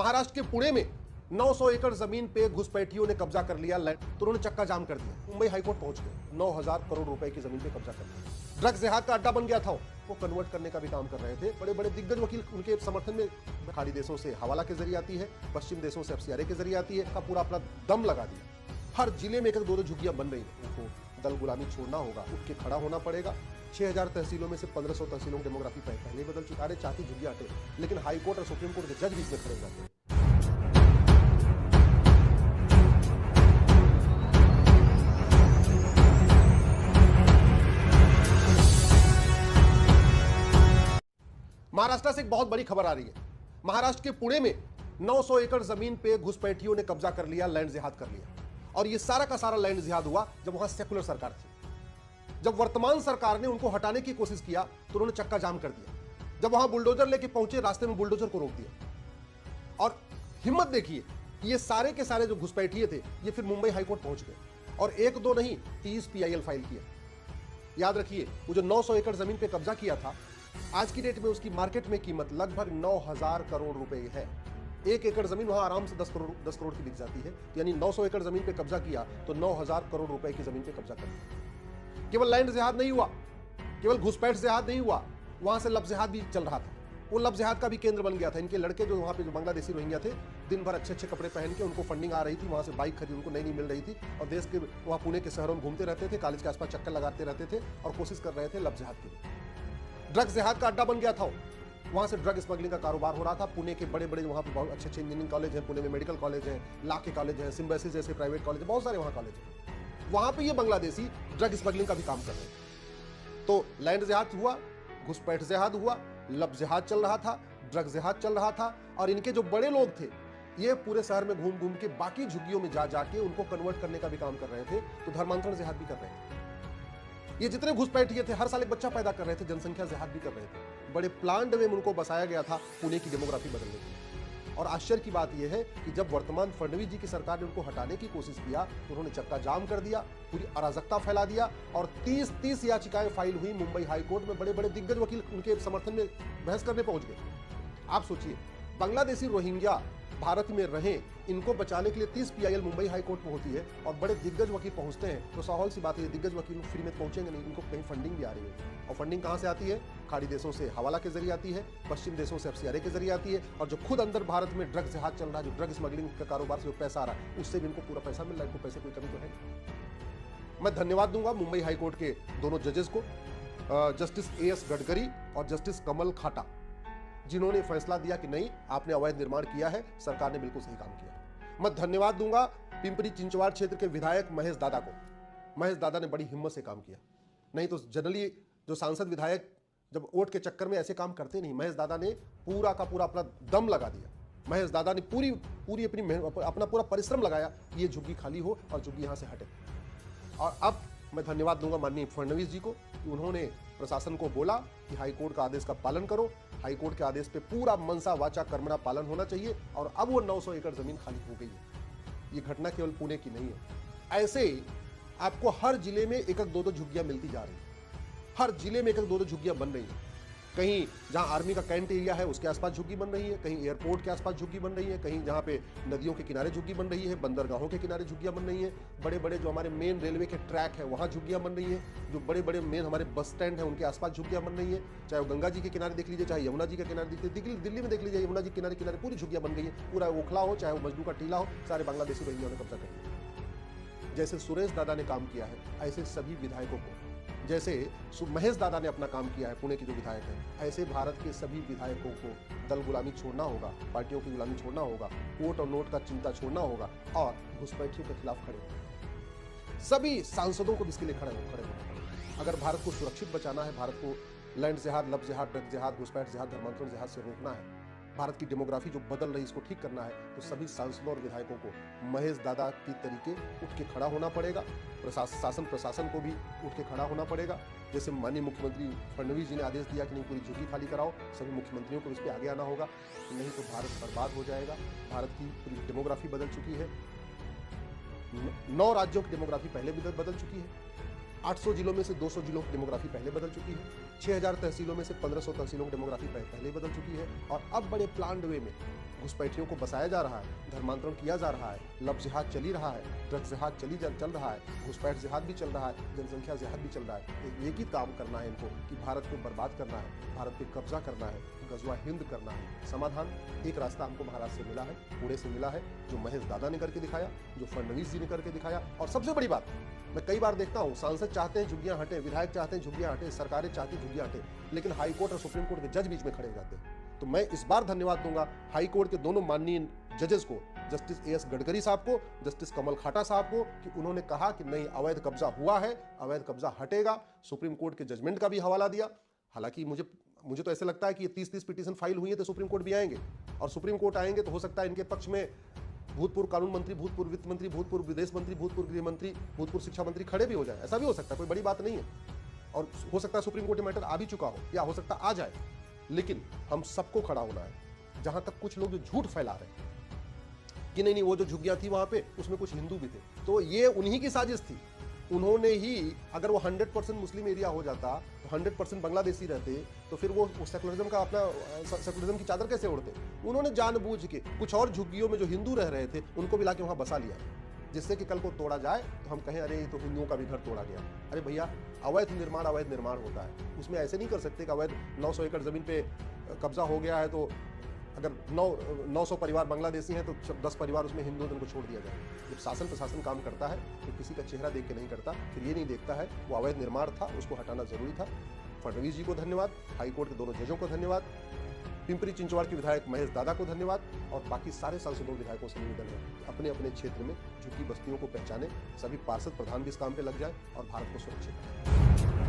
महाराष्ट्र के पुणे में 900 एकड़ जमीन पे घुसपैठियों ने कब्जा कर लिया, तो उन्होंने चक्का जाम कर दिया। मुंबई हाईकोर्ट पहुंच गए, 9000 करोड़ रुपए की जमीन पे कब्जा कर लिया। ड्रग्स जिहाद का अड्डा बन गया था, वो कन्वर्ट करने का भी काम कर रहे थे। बड़े बड़े दिग्गज वकील उनके समर्थन में खाड़ी देशों से हवाला के जरिए आती है, पश्चिम देशों से FCRA के जरिए आती है, का पूरा अपना दम लगा दिया। हर जिले में एक दो दो झुग्गियां बन रही है। उनको दल गुलामी छोड़ना होगा, उठ के खड़ा होना पड़ेगा। 6000 तहसीलों में से 1500 तहसीलों की डेमोग्राफी पहले बदल चुका है। चाहती झुग्गियां हटे, लेकिन हाईकोर्ट और सुप्रीम कोर्ट के जज भी इसमें खड़े जाते हैं। महाराष्ट्र से एक बहुत बड़ी खबर आ रही है। महाराष्ट्र के पुणे में 900 एकड़ जमीन पे घुसपैठियों ने कब्जा कर लिया, लैंड जिहाद कर लिया। और ये सारा का सारा लैंड जिहाद हुआ जब वहां सेकुलर सरकार थी। जब वर्तमान सरकार ने उनको हटाने की कोशिश किया तो उन्होंने चक्का जाम कर दिया। जब वहां बुलडोजर लेके पहुंचे, रास्ते में बुलडोजर को रोक दिया। और हिम्मत देखिए, ये सारे के सारे जो घुसपैठिए थे, ये फिर मुंबई हाईकोर्ट पहुंच गए और एक दो नहीं 30 PIL फाइल किया। याद रखिए, वो जो 900 एकड़ जमीन पे कब्जा किया था, आज की डेट में उसकी मार्केट में कीमत लगभग 9000 करोड़ रुपए है। एक एकड़ जमीन वहां आराम से 10 करोड़ की बिक जाती है। यानी 900 एकड़ जमीन पे कब्जा किया तो 9000 करोड़ रुपए की जमीन पे कब्जा कर लिया। केवल लैंड जिहाद नहीं हुआ, केवल घुसपैठ जिहाद नहीं हुआ, वहां से लब जिहाद भी चल रहा था। वो लब जिहाद का भी केंद्र बन गया था। इनके लड़के जो वहां पे जो बांग्लादेशी रोहिंग्या थे, दिन भर अच्छे अच्छे कपड़े पहन के, उनको फंडिंग आ रही थी, वहां से बाइक खरीद उनको नई मिल रही थी, और देश के वहां पुणे के शहरों में घूमते रहते थे, कॉलेज के आसपास चक्कर लगाते रहते थे और कोशिश कर रहे थे लब जिहाद के लिए। ड्रग्स जिहाद का अड्डा बन गया था। वहां से ड्रग स्मगलिंग का कारोबार हो रहा था। पुणे के बड़े बड़े वहां पे बहुत अच्छे अच्छे इंजीनियरिंग कॉलेज हैं, पुणे में मेडिकल कॉलेज है, ला के कॉलेज है, सिम्बायोसिस जैसे प्राइवेट कॉलेज, बहुत सारे वहां कॉलेज हैं। वहां पे ये बांग्लादेशी ड्रग स्मगलिंग का भी काम कर रहे थे। तो लैंड जिहाद हुआ, घुसपैठ जिहाद हुआ, लब जिहाद चल रहा था, ड्रग जिहाद चल रहा था। और इनके जो बड़े लोग थे, ये पूरे शहर में घूम घूम के बाकी झुग्गियों में जा जाके उनको कन्वर्ट करने का भी काम कर रहे थे। तो धर्मांतरण जिहाद भी कर रहे थे। ये जितने घुसपैठिए थे, हर साल एक बच्चा पैदा कर रहे थे, जनसंख्या जिहाद भी कर रहे थे। बड़े प्लान्ड वे में उनको बसाया गया था पुणे की डेमोग्राफी बदलने के लिए। और आश्चर्य की बात यह है कि जब वर्तमान फडणवीस जी की सरकार ने उनको हटाने की कोशिश किया तो उन्होंने चक्का जाम कर दिया, पूरी अराजकता फैला दिया और 30 याचिकाएं फाइल हुई मुंबई हाईकोर्ट में। बड़े बड़े दिग्गज वकील उनके समर्थन में बहस करने पहुंच गए। आप सोचिए, बांग्लादेशी रोहिंग्या भारत में रहें, इनको बचाने के लिए 30 PIL मुंबई हाईकोर्ट में होती है और बड़े दिग्गज वकील पहुंचते हैं, तो स्वाभाविक सी बात है दिग्गज वकील फ्री में पहुंचेंगे नहीं, इनको कहीं फंडिंग भी आ रही है। और फंडिंग कहां से आती है? खाड़ी देशों से हवाला के जरिए आती है, पश्चिम देशों से FCRA के जरिए आती है, और जो खुद अंदर भारत में ड्रग्स जिहाद चल रहा है, जो ड्रग स्मगलिंग का कारोबार से जो पैसा आ रहा है, उससे भी इनको पूरा पैसा मिल रहा है। इनको पैसे कोई कमी तो है। मैं धन्यवाद दूंगा मुंबई हाईकोर्ट के दोनों जजेस को, जस्टिस AS गडकरी और जस्टिस कमल खाटा, जिन्होंने फैसला दिया कि नहीं, आपने अवैध निर्माण किया है, सरकार ने बिल्कुल सही काम किया। मैं धन्यवाद दूंगा पिंपरी चिंचवाड़ क्षेत्र के विधायक महेश दादा को। महेश दादा ने बड़ी हिम्मत से काम किया। नहीं तो जनरली जो सांसद विधायक जब वोट के चक्कर में ऐसे काम करते नहीं, महेश दादा ने पूरा का पूरा अपना दम लगा दिया। महेश दादा ने पूरी अपना पूरा परिश्रम लगाया, ये झुग्गी खाली हो और झुग्गी यहां से हटे। और अब मैं धन्यवाद दूंगा माननीय फडणवीस जी को कि उन्होंने प्रशासन को बोला कि हाईकोर्ट का आदेश का पालन करो। हाईकोर्ट के आदेश पे पूरा मनसा वाचा कर्मणा पालन होना चाहिए और अब वो 900 एकड़ जमीन खाली हो गई है। ये घटना केवल पुणे की नहीं है। ऐसे आपको हर जिले में एक दो झुग्गियां मिलती जा रही है। हर जिले में एक दो झुग्गियां बन रही है। कहीं जहां आर्मी का कैंट एरिया है उसके आसपास झुग्गी बन रही है, कहीं एयरपोर्ट के आसपास झुग्गी बन रही है, कहीं जहां पे नदियों के किनारे झुग्गी बन रही है, बंदरगाहों के किनारे झुग्गियां बन रही है, बड़े बड़े जो हमारे मेन रेलवे के ट्रैक है वहां झुग्गियां बन रही है, जो बड़े बड़े मेन हमारे बस स्टैंड है उनके आसपास झुग्गियां बन रही है। चाहे वो गंगा जी के किनारे देख लीजिए, चाहे यमुना जी के किनारे देख लीजिए, दिल्ली में देख लीजिए, यमुना जी के किनारे किनारे पूरी झुग्गियां बन गई है। पूरा ओखला हो, चाहे वो मजदू का टीला हो, सारे बांग्लादेशी रोहिंग्या ने कब्जा कर लिया। जैसे सुरेश दादा ने काम किया है, ऐसे सभी विधायकों को, जैसे महेश दादा ने अपना काम किया है, पुणे के जो विधायक हैं, ऐसे भारत के सभी विधायकों को दल गुलामी छोड़ना होगा, पार्टियों की गुलामी छोड़ना होगा, वोट और नोट का चिंता छोड़ना होगा और घुसपैठियों के खिलाफ खड़े होना। सभी सांसदों को इसके लिए खड़े होना पड़ेगा। अगर भारत को सुरक्षित बचाना है, भारत को लैंड जिहाद, लब जिहाद, ड्रग जिहाद, घुसपैठ जिहाद, धर्मांतरण जिहाद से रोकना है, भारत की डेमोग्राफी जो बदल रही है इसको ठीक करना है, तो सभी सांसदों और विधायकों को महेश दादा की तरीके उठ के खड़ा होना पड़ेगा। प्रशासन को भी उठ के खड़ा होना पड़ेगा। जैसे माननीय मुख्यमंत्री फडणवीस जी ने आदेश दिया कि नहीं, पूरी झुग्गी खाली कराओ, सभी मुख्यमंत्रियों को इस पर आगे आना होगा, नहीं तो भारत बर्बाद हो जाएगा। भारत की पूरी डेमोग्राफी बदल चुकी है। 9 राज्यों की डेमोग्राफी पहले बदल चुकी है। 800 जिलों में से 200 जिलों की डेमोग्राफी पहले बदल चुकी है। 6000 तहसीलों में से 1500 तहसीलों की डेमोग्राफी पहले बदल चुकी है। और अब बड़े प्लान्ड वे में घुसपैठियों को बसाया जा रहा है, धर्मांतरण किया जा रहा है, लव जिहाद चल ही रहा है, ड्रग्स जिहाद चल रहा है, घुसपैठ जिहाद भी चल रहा है, जनसंख्या जिहाद भी चल रहा है। एक ही काम करना है इनको कि भारत को बर्बाद करना है, भारत पे कब्जा करना है, गजवा हिंद करना है। समाधान एक रास्ता हमको महाराष्ट्र से मिला है, पुणे से मिला है, जो महेश दादा ने करके दिखाया, जो फडणवीस जी ने करके दिखाया। और सबसे बड़ी बात, मैं कई बार देखता हूं, सांसद चाहते हैं झुग्गियां हटे, विधायक चाहते हैं झुग्गियां हटे, सरकारें चाहती हैं झुग्गियां हटे, लेकिन हाई कोर्ट और सुप्रीम कोर्ट के जज बीच में खड़े हो जाते हैं। तो मैं इस बार धन्यवाद दूंगा हाई कोर्ट के दोनों माननीय जजेस को, जस्टिस एएस गडकरी साहब को, जस्टिस कमल खाटा साहब को, कि उन्होंने कहा कि नहीं, अवैध कब्जा हुआ है, अवैध कब्जा हटेगा। सुप्रीम कोर्ट के जजमेंट का भी हवाला दिया। हालांकि मुझे तो ऐसे लगता है कि ये 30-30 पिटीशन फाइल हुई है, तो सुप्रीम कोर्ट भी आएंगे, और सुप्रीम कोर्ट आएंगे तो हो सकता है इनके पक्ष में भूतपूर्व कानून मंत्री, भूतपूर्व वित्त मंत्री, भूतपूर्व विदेश मंत्री, भूतपूर्व गृह मंत्री, भूतपूर्व शिक्षा मंत्री खड़े भी हो जाए। ऐसा भी हो सकता है, कोई बड़ी बात नहीं है। और हो सकता है सुप्रीम कोर्ट में मैटर आ भी चुका हो, या हो सकता आ जाए। लेकिन हम सबको खड़ा होना है। जहां तक कुछ लोग जो झूठ फैला रहे हैं कि नहीं वो जो झुग्गियां थी वहां पे, उसमें कुछ हिंदू भी थे, तो ये उन्हीं की साजिश थी। उन्होंने ही, अगर वो 100% मुस्लिम एरिया हो जाता तो 100% बांग्लादेशी रहते, तो फिर वो सेकुलरिज्म का अपना सेकुलरिज्म की चादर कैसे ओढ़ते। उन्होंने जानबूझ के कुछ और झुग्गियों में जो हिंदू रह रहे थे उनको भी लाके वहां बसा लिया, जिससे कि कल को तोड़ा जाए तो हम कहें अरे ये तो हिंदुओं का भी घर तोड़ा गया। अरे भैया, अवैध निर्माण होता है, उसमें ऐसे नहीं कर सकते कि अवैध 900 एकड़ जमीन पे कब्जा हो गया है तो अगर 900 परिवार बांग्लादेशी हैं तो 10 परिवार उसमें हिंदू, उनको छोड़ दिया जाए। जब शासन प्रशासन काम करता है तो किसी का चेहरा देख के नहीं करता, फिर ये नहीं देखता है वो अवैध निर्माण था, उसको हटाना जरूरी था। फडणवीस जी को धन्यवाद, हाईकोर्ट के दोनों जजों को धन्यवाद, पिंपरी चिंचवाड़ के विधायक महेश दादा को धन्यवाद, और बाकी सारे सांसदों विधायकों से निवेदन है अपने अपने क्षेत्र में झुग्गी बस्तियों को पहचाने, सभी पार्षद प्रधान भी इस काम पे लग जाए और भारत को सुरक्षित करें।